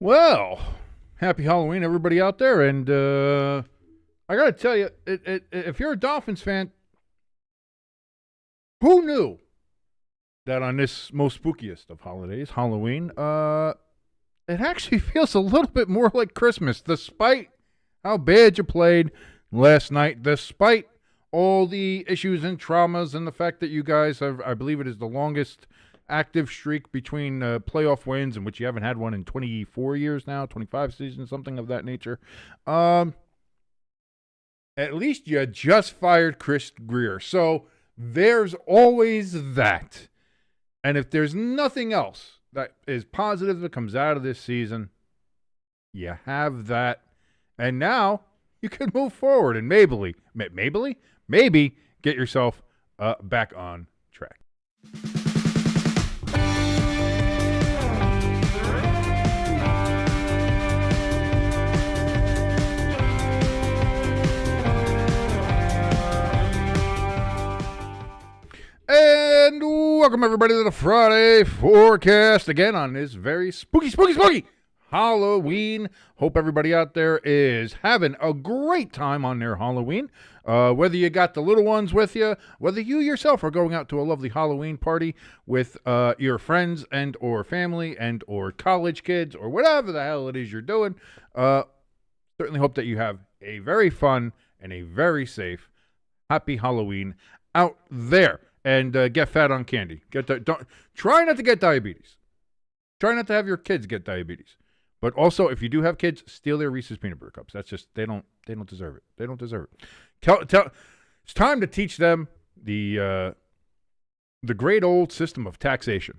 Well, happy Halloween, everybody out there. And I got to tell you, if you're a Dolphins fan, who knew that on this most spookiest of holidays, Halloween, it actually feels a little bit more like Christmas, despite how bad you played last night, despite all the issues and traumas and the fact that you guys have, I believe it is the longest active streak between playoff wins, in which you haven't had one in 24 years now, 25 seasons, something of that nature. At least you just fired Chris Greer. So there's always that. And if there's nothing else that is positive that comes out of this season, you have that. And now you can move forward and maybe get yourself back on track. And welcome, everybody, to the Friday forecast again on this very spooky Halloween. Hope everybody out there is having a great time on their Halloween. Whether you got the little ones with you, whether you yourself are going out to a lovely Halloween party with your friends and or family and or college kids or whatever the hell it is you're doing, certainly hope that you have a very fun and a very safe happy Halloween out there. And get fat on candy. Don't try not to get diabetes. Try not to have your kids get diabetes. But also, if you do have kids, steal their Reese's peanut butter cups. That's just they don't deserve it. They don't deserve it. It's time to teach them the great old system of taxation,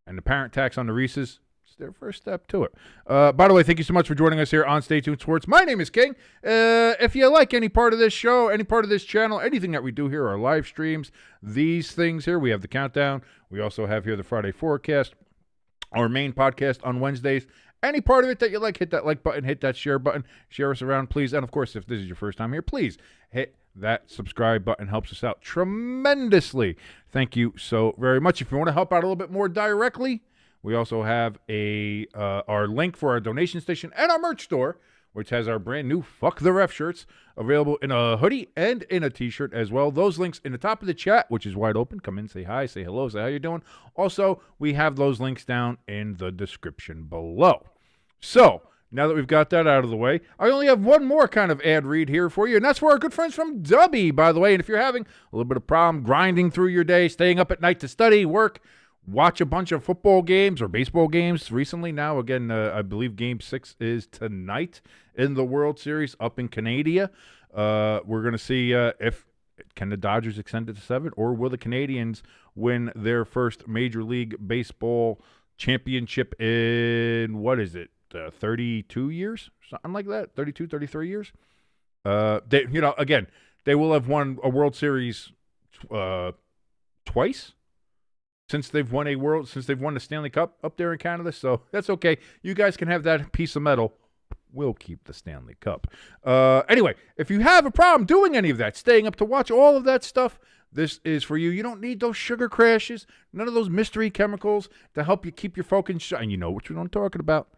and the parent tax on the Reese's. Their first step to it. By the way, thank you so much for joining us here on Stay Tuned Sports. My name is King. If you like any part of this show, any part of this channel, anything that we do here, our live streams, these things here, we have the countdown. We also have here the Friday forecast, our main podcast on Wednesdays. Any part of it that you like, hit that like button, hit that share button, share us around, please. And of course, if this is your first time here, please hit that subscribe button. Helps us out tremendously. Thank you so very much. If you want to help out a little bit more directly, we also have our link for our donation station and our merch store, which has our brand new Fuck the Ref shirts available in a hoodie and in a t-shirt as well. Those links in the top of the chat, which is wide open. Come in, say hi, say hello, say how you doing. Also, we have those links down in the description below. So, now that we've got that out of the way, I only have one more kind of ad read here for you, and that's for our good friends from Dubby, by the way. And if you're having a little bit of problem grinding through your day, staying up at night to study, work, watch a bunch of football games or baseball games recently now. Again, I believe Game 6 is tonight in the World Series up in Canada. We're going to see if can the Dodgers extend it to 7, or will the Canadians win their first Major League Baseball championship in, 32 years? Something like that, 32, 33 years? They will have won a World Series twice. Since they've won the Stanley Cup up there in Canada, so that's okay. You guys can have that piece of metal. We'll keep the Stanley Cup. Anyway, if you have a problem doing any of that, staying up to watch all of that stuff, this is for you. You don't need those sugar crashes, none of those mystery chemicals to help you keep your focus. And you know what I'm talking about.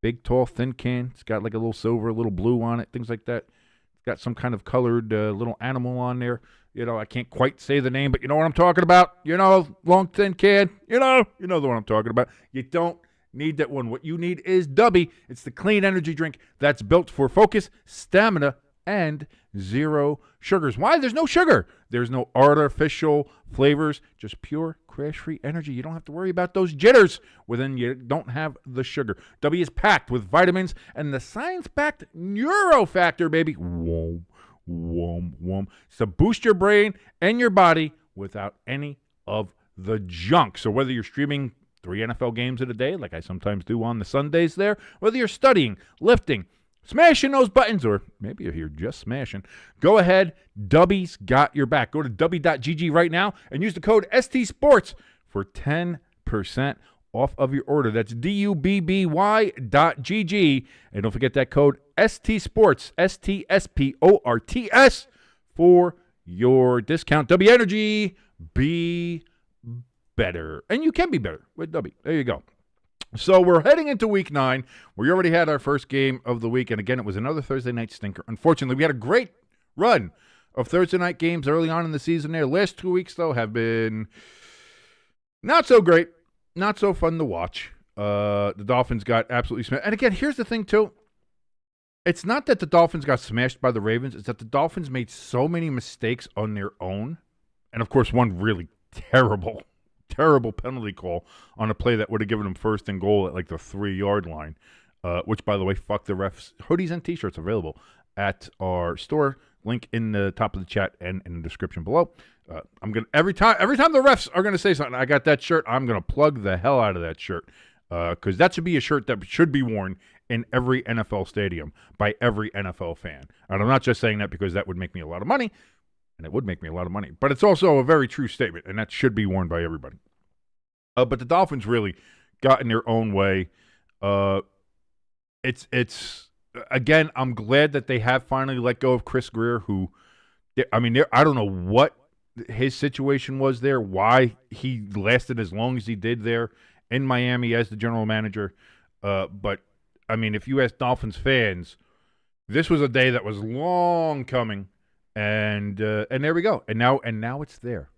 Big, tall, thin can. It's got like a little silver, a little blue on it, things like that. It's got some kind of colored little animal on there. You know, I can't quite say the name, but you know what I'm talking about. You know, long, thin can. You know the one I'm talking about. You don't need that one. What you need is Dubby. It's the clean energy drink that's built for focus, stamina, and zero sugars. Why? There's no sugar. There's no artificial flavors. Just pure, crash-free energy. You don't have to worry about those jitters when you don't have the sugar. Dubby is packed with vitamins and the science-backed neurofactor, baby. Whoa. So boost your brain and your body without any of the junk. So whether you're streaming 3 NFL games in a day, like I sometimes do on the Sundays there, whether you're studying, lifting, smashing those buttons, or maybe you're here just smashing, go ahead. Dubby's got your back. Go to dubby.gg right now and use the code STSports for 10% off of your order. That's DUBBY.GG. And don't forget that code STSports, STSPORTS, for your discount. W Energy, be better. And you can be better with W. There you go. So we're heading into week 9. We already had our first game of the week, and again, it was another Thursday night stinker. Unfortunately, we had a great run of Thursday night games early on in the season there. Last 2 weeks, though, have been not so great, not so fun to watch. The Dolphins got absolutely smashed. And again, here's the thing, too. It's not that the Dolphins got smashed by the Ravens. It's that the Dolphins made so many mistakes on their own. And, of course, one really terrible penalty call on a play that would have given them first and goal at like the 3-yard line, which, by the way, fuck the refs. Hoodies and T-shirts available at our store. Link in the top of the chat and in the description below. I'm gonna every time the refs are gonna say something, I got that shirt. I'm gonna plug the hell out of that shirt because that should be a shirt that should be worn in every NFL stadium by every NFL fan. And I'm not just saying that because that would make me a lot of money, and it would make me a lot of money, but it's also a very true statement, and that should be worn by everybody. But the Dolphins really got in their own way. It's again, I'm glad that they have finally let go of Chris Greer, who, I mean, I don't know what his situation was there, why he lasted as long as he did there in Miami as the general manager. But, I mean, if you ask Dolphins fans, this was a day that was long coming, and there we go. And now it's there.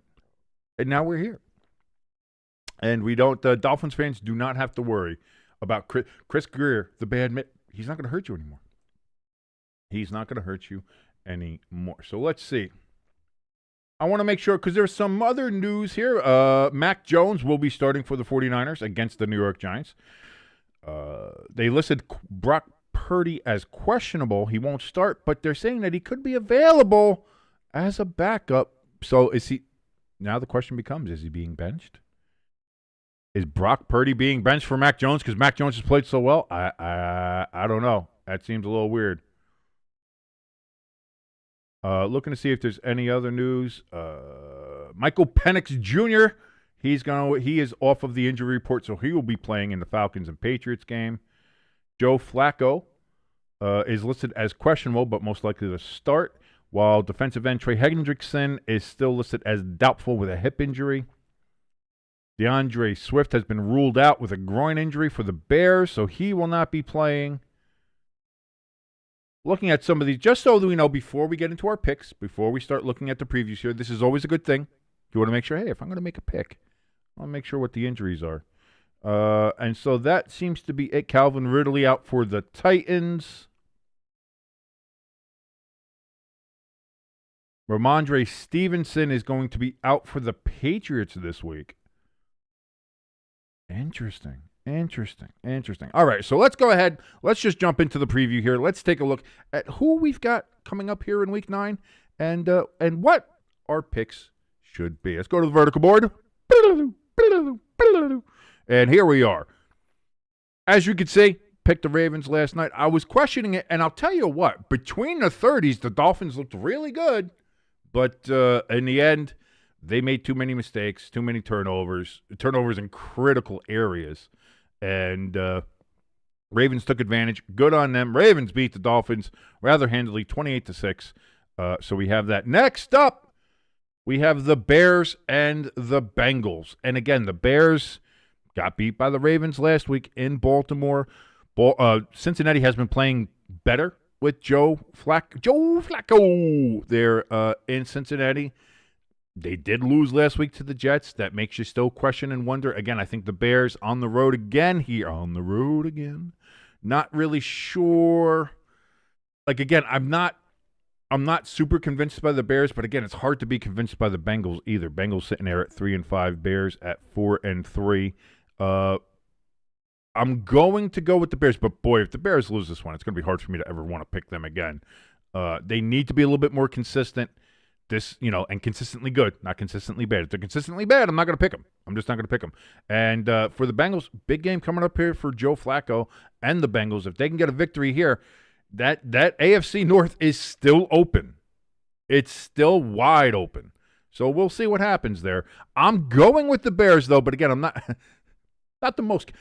And now we're here. And we don't, Dolphins fans do not have to worry about Chris Greer, the bad mitt. He's not going to hurt you anymore. He's not going to hurt you anymore. So let's see. I want to make sure, because there's some other news here. Mac Jones will be starting for the 49ers against the New York Giants. They listed Brock Purdy as questionable. He won't start, but they're saying that he could be available as a backup. So is he? Now the question becomes, is he being benched? Is Brock Purdy being benched for Mac Jones because Mac Jones has played so well? I don't know. That seems a little weird. Looking to see if there's any other news. Michael Penix Jr. He is off of the injury report, so he will be playing in the Falcons and Patriots game. Joe Flacco is listed as questionable, but most likely to start, while defensive end Trey Hendrickson is still listed as doubtful with a hip injury. DeAndre Swift has been ruled out with a groin injury for the Bears, so he will not be playing. Looking at some of these, just so that we know before we get into our picks, before we start looking at the previews here, this is always a good thing. You want to make sure, hey, if I'm going to make a pick, I want to make sure what the injuries are. And so that seems to be it. Calvin Ridley out for the Titans. Ramondre Stevenson is going to be out for the Patriots this week. Interesting. All right, so let's go ahead. Let's just jump into the preview here. Let's take a look at who we've got coming up here in Week 9 and what our picks should be. Let's go to the vertical board. And here we are. As you can see, picked the Ravens last night. I was questioning it, and I'll tell you what. Between the 30s, the Dolphins looked really good, but in the end, they made too many mistakes, too many turnovers in critical areas. And Ravens took advantage. Good on them. Ravens beat the Dolphins rather handily, 28-6. So we have that. Next up, we have the Bears and the Bengals. And again, the Bears got beat by the Ravens last week in Baltimore. Cincinnati has been playing better with Joe Flacco there in Cincinnati. They did lose last week to the Jets. That makes you still question and wonder. Again, I think the Bears on the road again here. On the road again. Not really sure. Like, again, I'm not super convinced by the Bears, but again, it's hard to be convinced by the Bengals either. Bengals sitting there at 3-5, Bears at 4-3. I'm going to go with the Bears, but boy, if the Bears lose this one, it's going to be hard for me to ever want to pick them again. They need to be a little bit more consistent. And consistently good, not consistently bad. If they're consistently bad, I'm not going to pick them. I'm just not going to pick them. And for the Bengals, big game coming up here for Joe Flacco and the Bengals. If they can get a victory here, that AFC North is still open. It's still wide open. So we'll see what happens there. I'm going with the Bears, though. But again, I'm not the most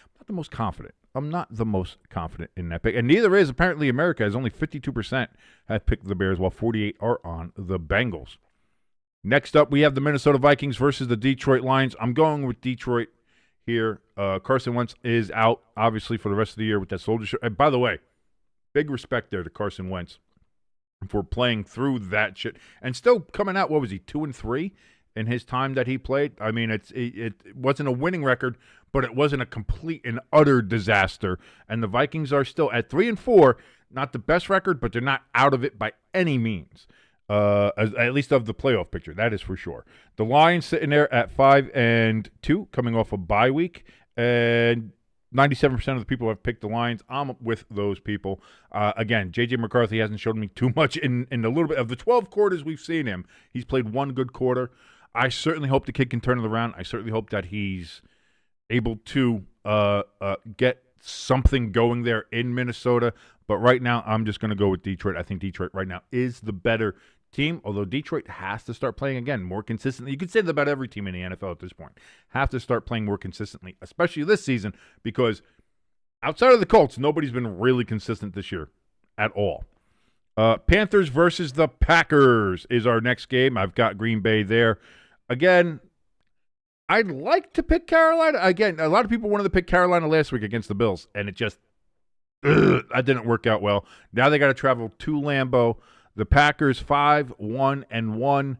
confident. I'm not the most confident in that pick. And neither is apparently America, as only 52% have picked the Bears, while 48% are on the Bengals. Next up, we have the Minnesota Vikings versus the Detroit Lions. I'm going with Detroit here. Carson Wentz is out, obviously, for the rest of the year with that shoulder. And by the way, big respect there to Carson Wentz for playing through that shit and still coming out. What was he, 2-3 in his time that he played? I mean, it wasn't a winning record, but it wasn't a complete and utter disaster. And the Vikings are still at 3-4, not the best record, but they're not out of it by any means. At least of the playoff picture, that is for sure. The Lions sitting there at 5-2, coming off a bye week, and 97% of the people have picked the Lions. I'm with those people. Again, J.J. McCarthy hasn't shown me too much in a little bit. Of the 12 quarters we've seen him, he's played one good quarter. I certainly hope the kid can turn it around. I certainly hope that he's able to get something going there in Minnesota. But right now, I'm just going to go with Detroit. I think Detroit right now is the better team, although Detroit has to start playing again more consistently. You could say that about every team in the NFL at this point. Have to start playing more consistently, especially this season, because outside of the Colts, nobody's been really consistent this year at all. Panthers versus the Packers is our next game. I've got Green Bay there. Again, I'd like to pick Carolina. Again, a lot of people wanted to pick Carolina last week against the Bills, and it just that didn't work out well. Now they got to travel to Lambeau. The Packers 5-1-1.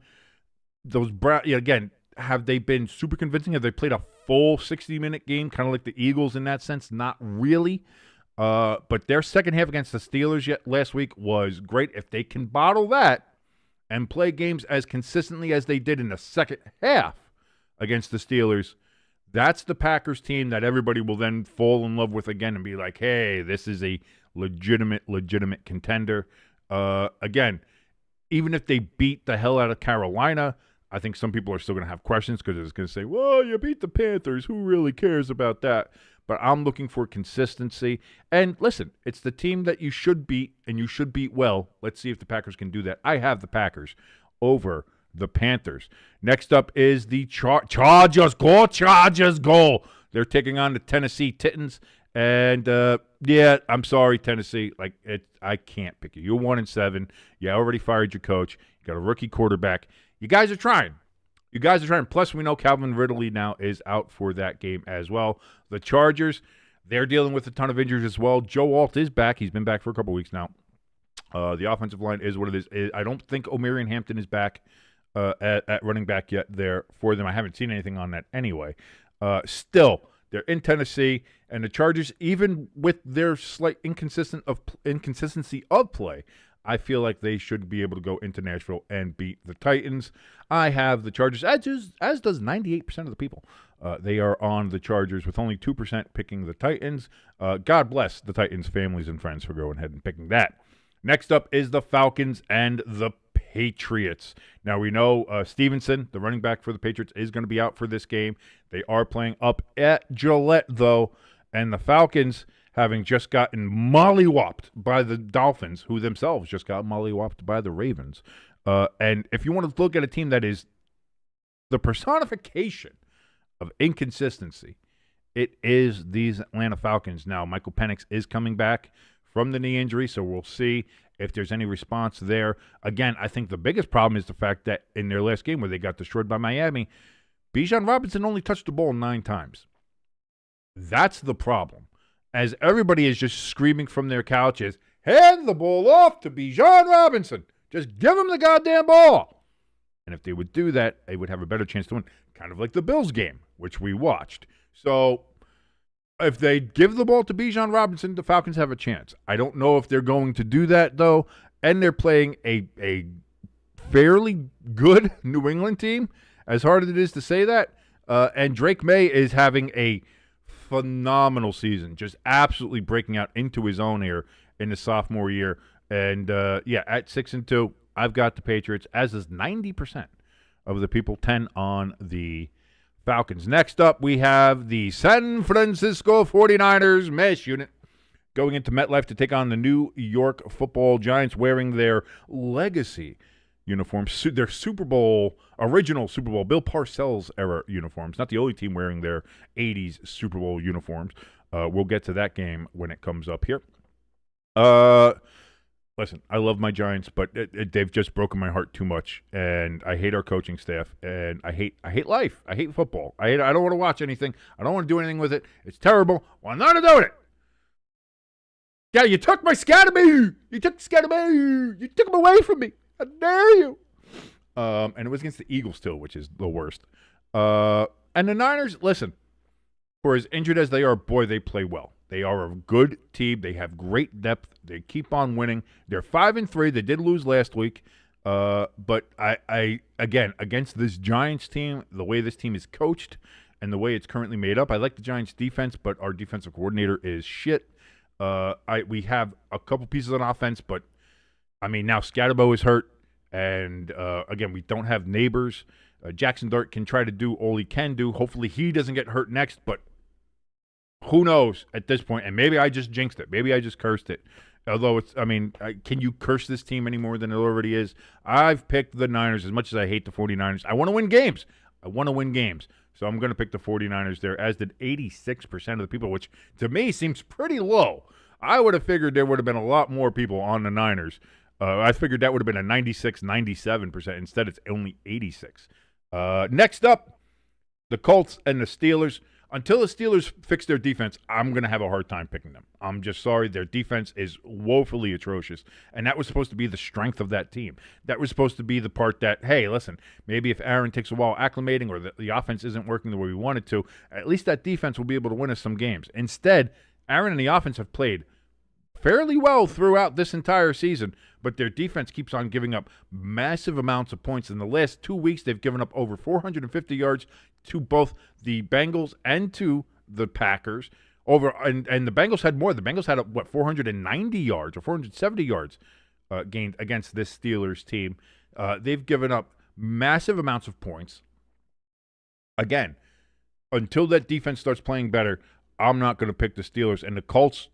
Those again, have they been super convincing? Have they played a full 60-minute game, kind of like the Eagles in that sense? Not really. But their second half against the Steelers last week was great. If they can bottle that and play games as consistently as they did in the second half against the Steelers, that's the Packers team that everybody will then fall in love with again and be like, hey, this is a legitimate contender. Again, even if they beat the hell out of Carolina, I think some people are still going to have questions because it's going to say, well, you beat the Panthers. Who really cares about that? But I'm looking for consistency. And listen, it's the team that you should beat, and you should beat well. Let's see if the Packers can do that. I have the Packers over the Panthers. Next up is the Chargers. Go, Chargers, go. They're taking on the Tennessee Titans. And, yeah, I'm sorry, Tennessee. I can't pick you. You're 1-7. You already fired your coach. You got a rookie quarterback. You guys are trying. Plus, we know Calvin Ridley now is out for that game as well. The Chargers, they're dealing with a ton of injuries as well. Joe Alt is back. He's been back for a couple weeks now. The offensive line is what it is. I don't think Omarion Hampton is back at running back yet there for them. I haven't seen anything on that anyway. Still, they're in Tennessee, and the Chargers, even with their slight inconsistency of play, I feel like they should be able to go into Nashville and beat the Titans. I have the Chargers, as does 98% of the people. They are on the Chargers with only 2% picking the Titans. God bless the Titans' families and friends for going ahead and picking that. Next up is the Falcons and the Patriots. Now, we know Stevenson, the running back for the Patriots, is going to be out for this game. They are playing up at Gillette, though, and the Falcons, having just gotten mollywopped by the Dolphins, who themselves just got mollywopped by the Ravens. And if you want to look at a team that is the personification of inconsistency, it is these Atlanta Falcons. Now, Michael Penix is coming back from the knee injury, so we'll see if there's any response there. Again, I think the biggest problem is the fact that in their last game where they got destroyed by Miami, Bijan Robinson only touched the ball 9 times. That's the problem. As everybody is just screaming from their couches, hand the ball off to Bijan Robinson. Just give him the goddamn ball. And if they would do that, they would have a better chance to win. Kind of like the Bills game, which we watched. So if they give the ball to Bijan Robinson, the Falcons have a chance. I don't know if they're going to do that, though. And they're playing a fairly good New England team, as hard as it is to say that. And Drake May is having a phenomenal season, just absolutely breaking out into his own here in his sophomore year. And, yeah, at 6-2, I've got the Patriots, as is 90% of the people, 10 on the Falcons. Next up, we have the San Francisco 49ers mesh unit going into MetLife to take on the New York Football Giants, wearing their legacy uniforms, their original Super Bowl, Bill Parcells era uniforms. Not the only team wearing their 80s Super Bowl uniforms. We'll get to that game when it comes up here. Listen, I love my Giants, but they've just broken my heart too much, and I hate our coaching staff, and I hate life. I hate football. I don't want to watch anything. I don't want to do anything with it. It's terrible. Well, I'm not doing it. Yeah, you took my Scataboo. You took Scataboo. You took him away from me. How dare you? And it was against the Eagles still, which is the worst. And the Niners, listen, for as injured as they are, boy, they play well. They are a good team. They have great depth. They keep on winning. They're 5-3. They did lose last week. But I again, against this Giants team, the way this team is coached and the way it's currently made up, I like the Giants defense, but our defensive coordinator is shit. We have a couple pieces on offense, but I mean, now Scatterbo is hurt. And again, we don't have neighbors. Jackson Dart can try to do all he can do. Hopefully he doesn't get hurt next, but who knows at this point? And maybe I just jinxed it. Maybe I just cursed it. Although can you curse this team any more than it already is? I've picked the Niners as much as I hate the 49ers. I want to win games. So I'm going to pick the 49ers there, as did 86% of the people, which to me seems pretty low. I would have figured there would have been a lot more people on the Niners. I figured that would have been a 96, 97%. Instead, it's only 86. Next up, the Colts and the Steelers. Until the Steelers fix their defense, I'm going to have a hard time picking them. I'm just sorry. Their defense is woefully atrocious, and that was supposed to be the strength of that team. That was supposed to be the part that, hey, listen, maybe if Aaron takes a while acclimating or the offense isn't working the way we want it to, at least that defense will be able to win us some games. Instead, Aaron and the offense have played fairly well throughout this entire season, but their defense keeps on giving up massive amounts of points. In the last 2 weeks, they've given up over 450 yards to both the Bengals and to the Packers. And the Bengals had more. The Bengals had 490 yards or 470 yards gained against this Steelers team. They've given up massive amounts of points. Again, until that defense starts playing better, I'm not going to pick the Steelers. And the Colts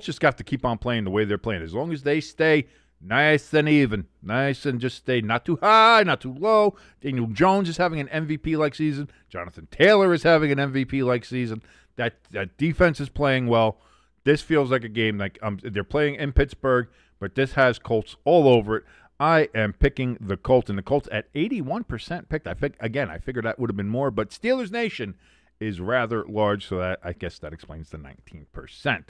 just got to keep on playing the way they're playing. As long as they stay nice and even, nice and just stay not too high, not too low. Daniel Jones is having an MVP-like season. Jonathan Taylor is having an MVP-like season. That defense is playing well. This feels like a game like they're playing in Pittsburgh, but this has Colts all over it. I am picking the Colts, and the Colts at 81% picked. I figured that would have been more, but Steelers Nation is rather large, so I guess that explains the 19%.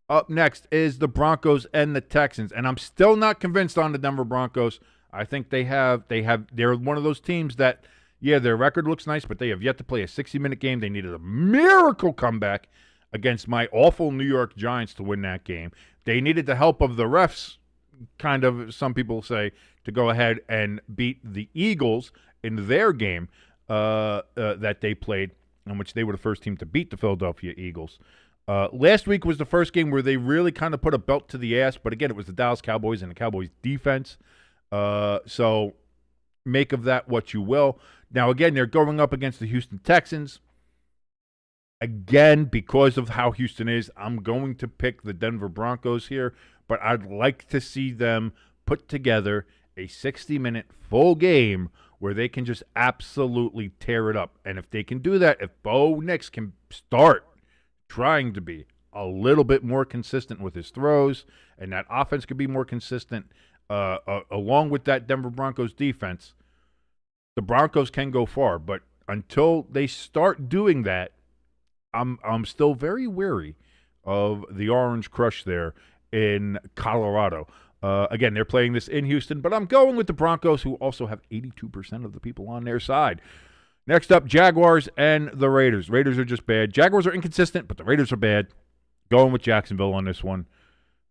Up next is the Broncos and the Texans, and I'm still not convinced on the Denver Broncos. I think they're one of those teams that, yeah, their record looks nice, but they have yet to play a 60-minute game. They needed a miracle comeback against my awful New York Giants to win that game. They needed the help of the refs, kind of, some people say, to go ahead and beat the Eagles in their game that they played, in which they were the first team to beat the Philadelphia Eagles. Last week was the first game where they really kind of put a belt to the ass, but again, it was the Dallas Cowboys and the Cowboys defense. So make of that what you will. Now, again, they're going up against the Houston Texans. Again, because of how Houston is, I'm going to pick the Denver Broncos here, but I'd like to see them put together a 60-minute full game where they can just absolutely tear it up. And if they can do that, if Bo Nix can start trying to be a little bit more consistent with his throws, and that offense could be more consistent, along with that Denver Broncos defense, the Broncos can go far. But until they start doing that, I'm still very weary of the Orange Crush there in Colorado. Again, they're playing this in Houston, but I'm going with the Broncos, who also have 82% of the people on their side. Next up, Jaguars and the Raiders. Raiders are just bad. Jaguars are inconsistent, but the Raiders are bad. Going with Jacksonville on this one,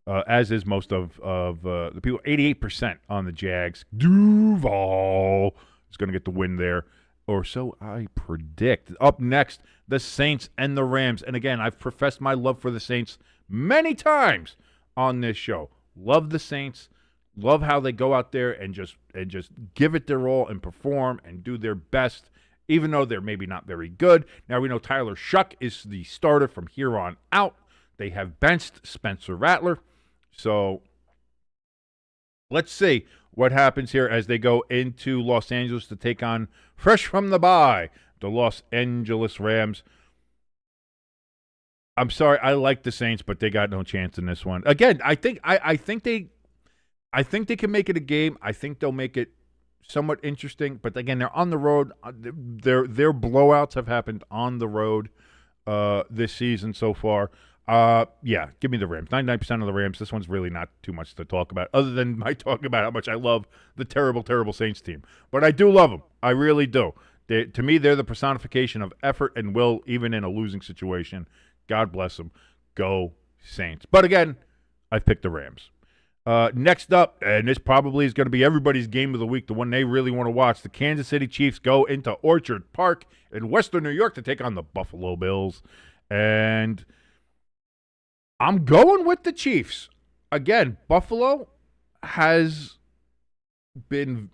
as is most of the people. 88% on the Jags. Duval is going to get the win there, or so I predict. Up next, the Saints and the Rams. And again, I've professed my love for the Saints many times on this show. Love the Saints. Love how they go out there and just give it their all and perform and do their best, even though they're maybe not very good. Now we know Tyler Shuck is the starter from here on out. They have benched Spencer Rattler. So let's see what happens here as they go into Los Angeles to take on, fresh from the bye, the Los Angeles Rams. I'm sorry, I like the Saints, but they got no chance in this one. Again, I think I think they can make it a game. I think they'll make it somewhat interesting. But again, they're on the road. Their blowouts have happened on the road this season so far. Yeah, give me the Rams. 99% of the Rams. This one's really not too much to talk about, other than my talking about how much I love the terrible, terrible Saints team. But I do love them. I really do. To me, they're the personification of effort and will, even in a losing situation. God bless them. Go Saints. But again, I've picked the Rams. Next up, and this probably is going to be everybody's game of the week, the one they really want to watch. The Kansas City Chiefs go into Orchard Park in Western New York to take on the Buffalo Bills. And I'm going with the Chiefs. Again, Buffalo has been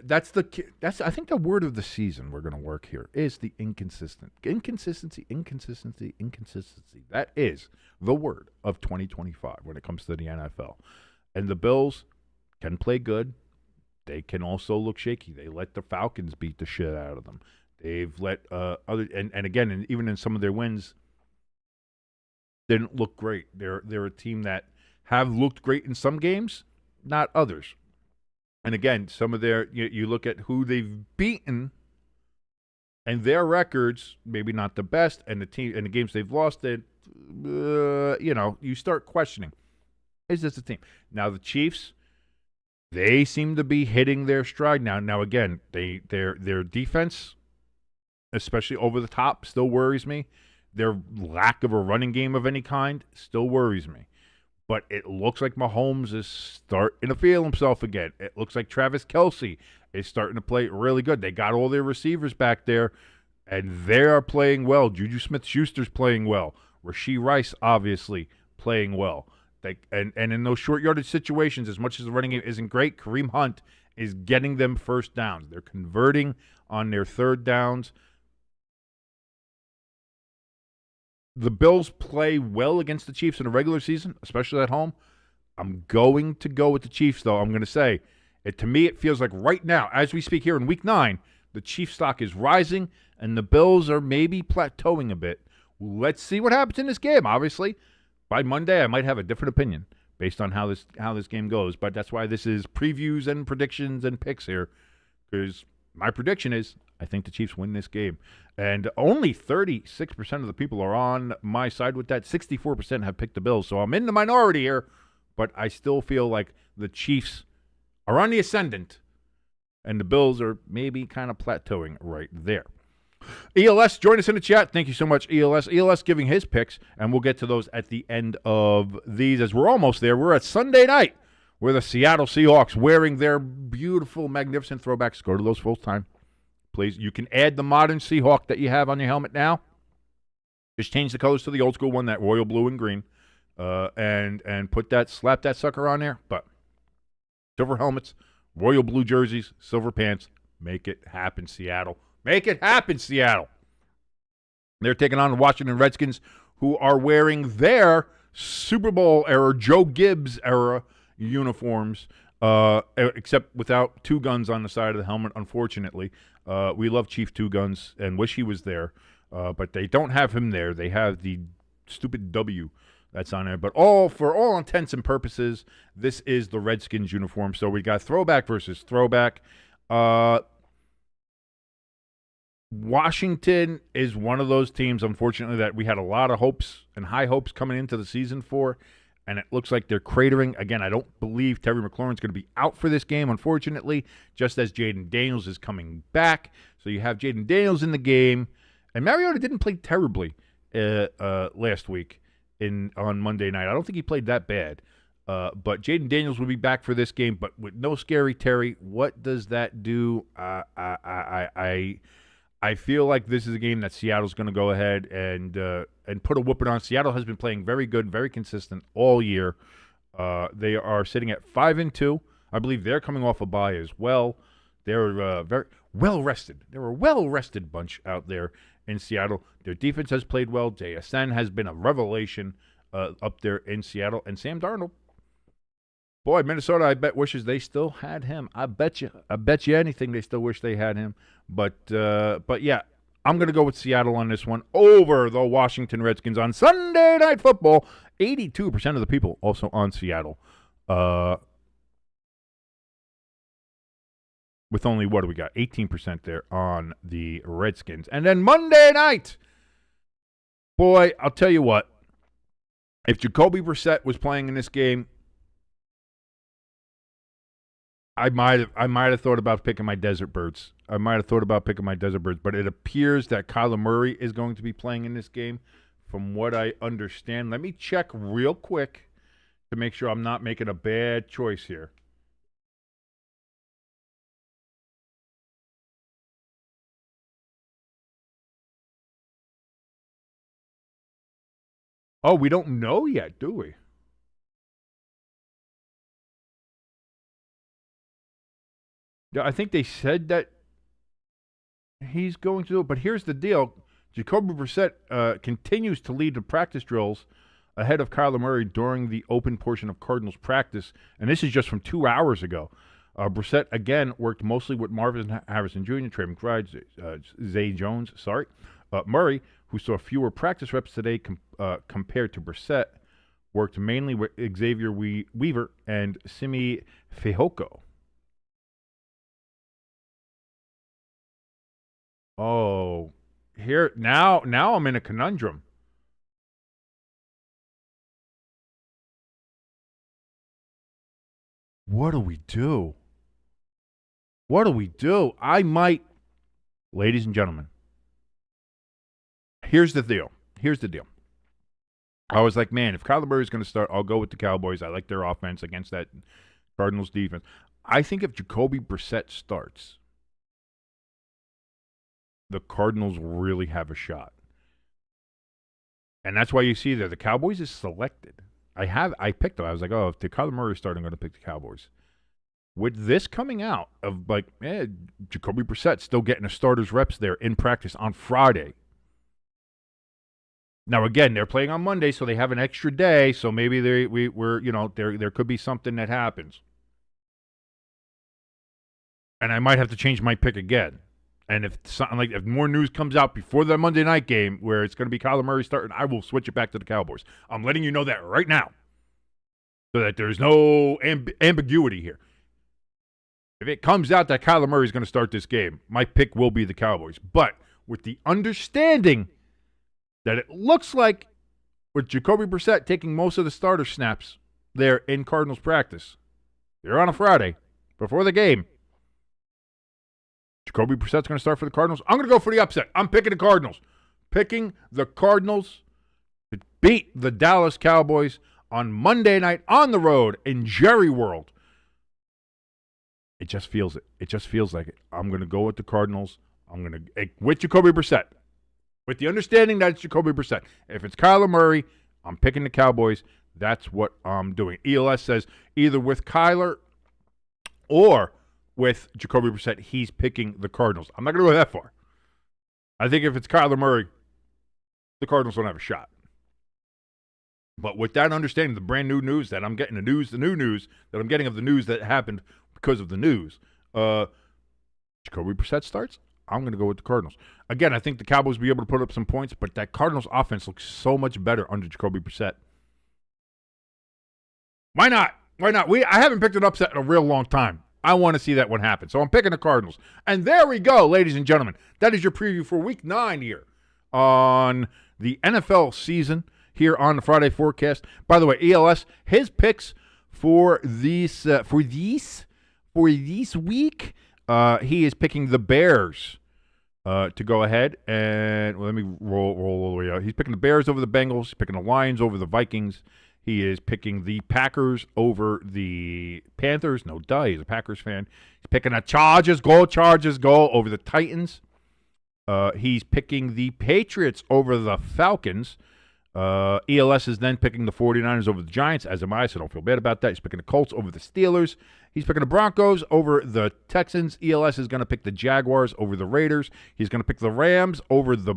that's I think the word of the season we're going to work here is the inconsistency. That is the word of 2025 when it comes to the NFL. And the Bills can play good. They can also look shaky. They let the Falcons beat the shit out of them. They've let even in some of their wins didn't look great. They're a team that have looked great in some games, not others. And again, some of you look at who they've beaten and their records, maybe not the best, and the games they've lost, you start questioning, is this a team? Now the Chiefs, they seem to be hitting their stride now. Now again, their defense, especially over the top, still worries me. Their lack of a running game of any kind still worries me. But it looks like Mahomes is starting to feel himself again. It looks like Travis Kelce is starting to play really good. They got all their receivers back there, and they are playing well. Juju Smith-Schuster's playing well. Rashee Rice, obviously, playing well. And in those short yardage situations, as much as the running game isn't great, Kareem Hunt is getting them first downs. They're converting on their third downs. The Bills play well against the Chiefs in the regular season, especially at home. I'm going to go with the Chiefs, though. I'm going to say, to me, it feels like right now, as we speak here in Week 9, the Chiefs stock is rising, and the Bills are maybe plateauing a bit. Let's see what happens in this game. Obviously, by Monday, I might have a different opinion based on how this game goes. But that's why this is previews and predictions and picks here, because my prediction is I think the Chiefs win this game. And only 36% of the people are on my side with that. 64% have picked the Bills. So I'm in the minority here, but I still feel like the Chiefs are on the ascendant, and the Bills are maybe kind of plateauing right there. ELS, join us in the chat. Thank you so much, ELS. ELS giving his picks, and we'll get to those at the end of these as we're almost there. We're at Sunday night where the Seattle Seahawks wearing their beautiful, magnificent throwbacks. Go to those full time. Please, you can add the modern Seahawk that you have on your helmet now. Just change the colors to the old school one, that royal blue and green, and slap that sucker on there. But silver helmets, royal blue jerseys, silver pants. Make it happen, Seattle. Make it happen, Seattle. They're taking on the Washington Redskins, who are wearing their Super Bowl era, Joe Gibbs era uniforms, except without two guns on the side of the helmet, unfortunately. We love Chief Two Guns and wish he was there, but they don't have him there. They have the stupid W that's on there. But for all intents and purposes, this is the Redskins uniform. So we got throwback versus throwback. Washington is one of those teams, unfortunately, that we had a lot of hopes and high hopes coming into the season for, and it looks like they're cratering. Again, I don't believe Terry McLaurin's going to be out for this game, unfortunately, just as Jaden Daniels is coming back. So you have Jaden Daniels in the game, and Mariota didn't play terribly last week on Monday night. I don't think he played that bad. But Jaden Daniels will be back for this game, but with no Scary Terry, what does that do? I feel like this is a game that Seattle's going to go ahead and put a whooping on. Seattle has been playing very good, very consistent all year. They are sitting at 5-2. I believe they're coming off a bye as well. They're very well rested. They're a well rested bunch out there in Seattle. Their defense has played well. JSN has been a revelation up there in Seattle, and Sam Darnold. Boy, Minnesota, I bet wishes they still had him. I bet you anything they still wish they had him. But yeah, I'm going to go with Seattle on this one over the Washington Redskins on Sunday Night Football. 82% of the people also on Seattle. with only, what do we got? 18% there on the Redskins. And then Monday night, boy, I'll tell you what. If Jacoby Brissett was playing in this game, I might have thought about picking my Desert Birds. But it appears that Kyler Murray is going to be playing in this game, from what I understand. Let me check real quick to make sure I'm not making a bad choice here. Oh, we don't know yet, do we? Yeah, I think they said that he's going to do it, but here's the deal. Jacoby Brissett continues to lead the practice drills ahead of Kyler Murray during the open portion of Cardinals practice, and this is just from 2 hours ago. Brissett, again, worked mostly with Marvin Harrison Jr., Trey McBride, Zay Jones, Murray, who saw fewer practice reps today compared to Brissett, worked mainly with Xavier Weaver and Simi Fehoko. Oh, here now I'm in a conundrum. What do we do? I might, ladies and gentlemen, here's the deal. I was like, man, if Kyler Murray is going to start, I'll go with the Cowboys. I like their offense against that Cardinals defense. I think if Jacoby Brissett starts, the Cardinals really have a shot. And that's why you see there, the Cowboys is selected. I picked them. I was like, oh, if the Kyler Murray starting, I'm going to pick the Cowboys. With this coming out of Jacoby Brissett still getting a starter's reps there in practice on Friday. Now again, they're playing on Monday, so they have an extra day. So maybe there could be something that happens, and I might have to change my pick again. And if more news comes out before the Monday night game where it's going to be Kyler Murray starting, I will switch it back to the Cowboys. I'm letting you know that right now, so that there's no ambiguity here. If it comes out that Kyler Murray is going to start this game, my pick will be the Cowboys. But with the understanding that it looks like with Jacoby Brissett taking most of the starter snaps there in Cardinals practice, they're on a Friday before the game. Jacoby Brissett's going to start for the Cardinals. I'm going to go for the upset. I'm picking the Cardinals. Picking the Cardinals to beat the Dallas Cowboys on Monday night on the road in Jerry World. It just feels it. It just feels like it. I'm going to go with the Cardinals. With Jacoby Brissett. With the understanding that it's Jacoby Brissett. If it's Kyler Murray, I'm picking the Cowboys. That's what I'm doing. ELS says either with Kyler or with Jacoby Brissett, he's picking the Cardinals. I'm not going to go that far. I think if it's Kyler Murray, the Cardinals don't have a shot. But with that understanding, the brand new news that I'm getting, the new news that I'm getting of the news that happened because of the news, Jacoby Brissett starts, I'm going to go with the Cardinals. Again, I think the Cowboys will be able to put up some points, but that Cardinals offense looks so much better under Jacoby Brissett. Why not? I haven't picked an upset in a real long time. I want to see that one happen. So I'm picking the Cardinals. And there we go, ladies and gentlemen. That is your preview for Week 9 here on the NFL season here on the Friday Forecast. By the way, ELS, his picks for this week, he is picking the Bears to go ahead. And let me roll all the way out. He's picking the Bears over the Bengals. He's picking the Lions over the Vikings. He is picking the Packers over the Panthers. No duh, he's a Packers fan. He's picking the Chargers go over the Titans. He's picking the Patriots over the Falcons. ELS is then picking the 49ers over the Giants, as am I, so don't feel bad about that. He's picking the Colts over the Steelers. He's picking the Broncos over the Texans. ELS is going to pick the Jaguars over the Raiders. He's going to pick the Rams over the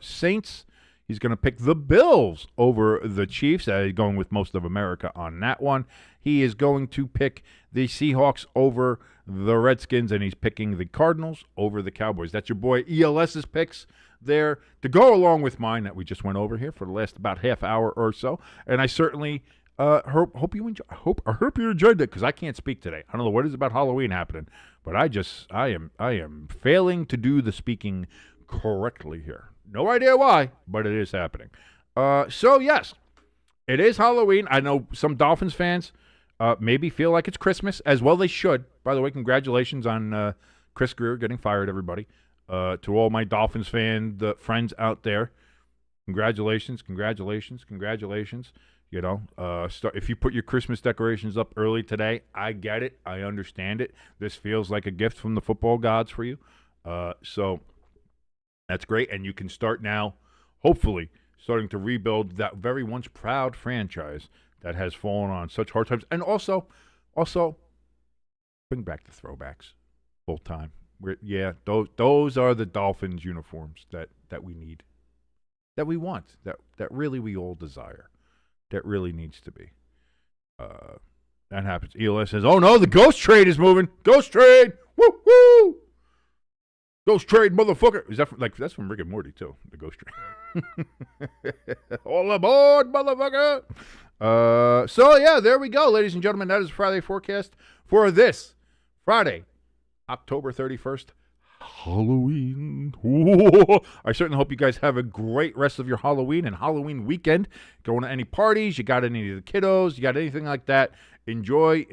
Saints. He's going to pick the Bills over the Chiefs, going with most of America on that one. He is going to pick the Seahawks over the Redskins, and he's picking the Cardinals over the Cowboys. That's your boy ELS's picks there to go along with mine that we just went over here for the last about half hour or so. And I certainly Hope you enjoy. I hope you enjoyed it because I can't speak today. I don't know what is about Halloween happening, but I am failing to do the speaking correctly here. No idea why, but it is happening. So yes, it is Halloween. I know some Dolphins fans maybe feel like it's Christmas as well. They should. By the way, congratulations on Chris Greer getting fired. Everybody, to all my Dolphins friends out there, congratulations. You know, if you put your Christmas decorations up early today, I get it. I understand it. This feels like a gift from the football gods for you. So that's great. And you can start now, hopefully, starting to rebuild that very once proud franchise that has fallen on such hard times. And also, bring back the throwbacks full time. Those are the Dolphins uniforms that we need, that we want, that really we all desire. That really needs to be. That happens. ELS says, "Oh no, the ghost trade is moving. Ghost trade, woo woo. Ghost trade, motherfucker." Is that that's from Rick and Morty too? The ghost trade. All aboard, motherfucker. So yeah, there we go, ladies and gentlemen. That is Friday forecast for this Friday, October 31st. Halloween. Whoa. I certainly hope you guys have a great rest of your Halloween and Halloween weekend. Going to any parties, you got any of the kiddos, you got anything like that, enjoy.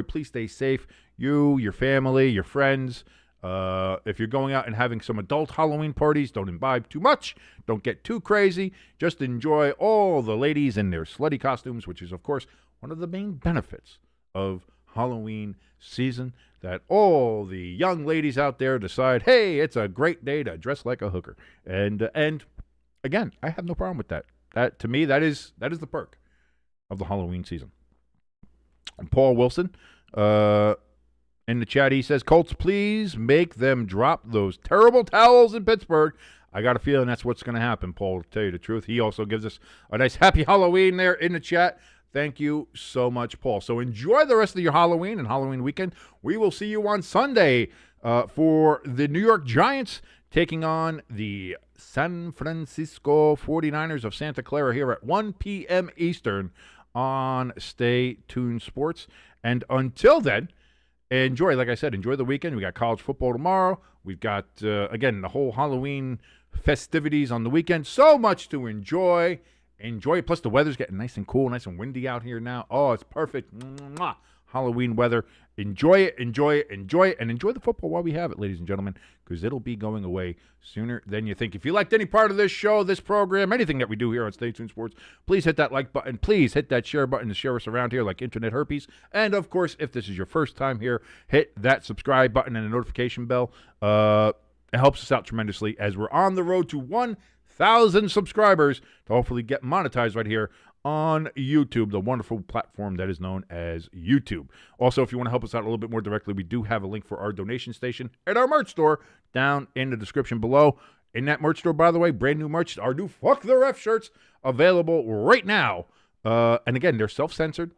Please stay safe. You, your family, your friends. If you're going out and having some adult Halloween parties, don't imbibe too much. Don't get too crazy. Just enjoy all the ladies in their slutty costumes, which is, of course, one of the main benefits of Halloween season, that all the young ladies out there decide, hey, it's a great day to dress like a hooker. And again, I have no problem with that. That to me, that is the perk of the Halloween season. And Paul Wilson, in the chat, he says, Colts, please make them drop those terrible towels in Pittsburgh. I got a feeling that's what's going to happen, Paul, to tell you the truth. He also gives us a nice happy Halloween there in the chat. Thank you so much, Paul. So enjoy the rest of your Halloween and Halloween weekend. We will see you on Sunday for the New York Giants taking on the San Francisco 49ers of Santa Clara here at 1 p.m. Eastern on Stay Tuned Sports. And until then, enjoy, like I said, enjoy the weekend. We got college football tomorrow. We've got, again, the whole Halloween festivities on the weekend. So much to enjoy. Enjoy it. Plus, the weather's getting nice and cool, nice and windy out here now. Oh, it's perfect. Mwah. Halloween weather. Enjoy it, and enjoy the football while we have it, ladies and gentlemen, because it'll be going away sooner than you think. If you liked any part of this show, this program, anything that we do here on Stay Tuned Sports, please hit that like button. Please hit that share button to share us around here like internet herpes. And, of course, if this is your first time here, hit that subscribe button and the notification bell. It helps us out tremendously as we're on the road to 1,000 subscribers to hopefully get monetized right here on YouTube, the wonderful platform that is known as YouTube. Also, if you want to help us out a little bit more directly, we do have a link for our donation station at our merch store down in the description below. In that merch store, by the way, brand new merch, our new Fuck the Ref shirts available right now. And again, they're self-censored.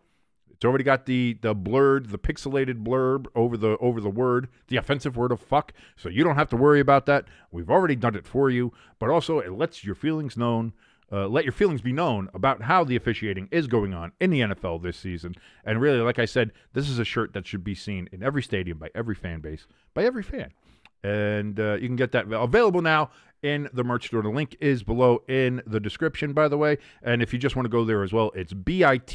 It's already got the blurred, the pixelated blurb over the word, the offensive word of fuck. So you don't have to worry about that. We've already done it for you. But also, it lets your feelings known. Let your feelings be known about how the officiating is going on in the NFL this season. And really, like I said, this is a shirt that should be seen in every stadium by every fan base, by every fan. And you can get that available now in the merch store. The link is below in the description, by the way. And if you just want to go there as well, it's bit.ly/stay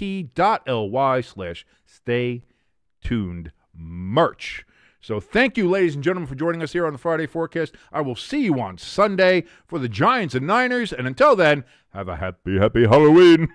tuned merch. So thank you, ladies and gentlemen, for joining us here on the Friday Forecast. I will see you on Sunday for the Giants and Niners. And until then, have a happy, happy Halloween.